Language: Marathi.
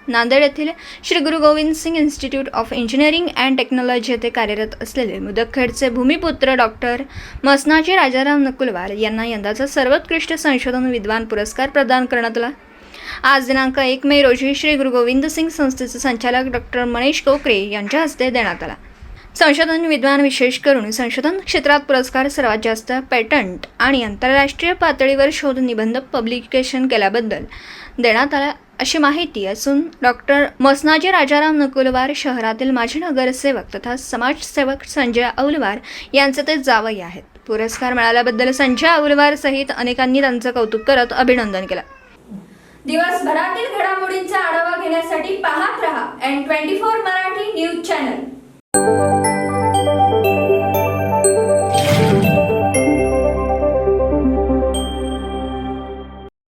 नांदेड येथील Shri Guru Gobind Singh institute of engineering and technology येथे कार्यरत असलेले मुदखेडचे भूमिपुत्र डॉक्टर मसनाजी राजाराम नकुलवार यांना यंदाचा सर्वोत्कृष्ट संशोधन विद्वान पुरस्कार प्रदान करण्यात आला। आज दिनांक 1 मे रोजी श्री गुरु गोविंद सिंग संस्थेचे संचालक डॉक्टर मनीष कोकरे यांच्या हस्ते देण्यात आला। संशोधन विद्वान विशेष करून संशोधन क्षेत्रात पुरस्कार सर्वात जास्त पेटंट आणि आंतरराष्ट्रीय पातळीवर शोध निबंध पब्लिकेशन केल्याबद्दल देण्यात आला अशी माहिती असून डॉक्टर मसनाजी राजाराम नकुलवार शहरातील माजी नगरसेवक तथा समाजसेवक संजय औलवार यांचे ते जावई आहेत। पुरस्कार मिळाल्याबद्दल संजय औलवार सहित अनेकांनी त्यांचे कौतुक करत अभिनंदन केले। दिवसभरातील घडामोडींचा आढावा घेण्यासाठी पाहत रहा N24 मराठी न्यूज चॅनल।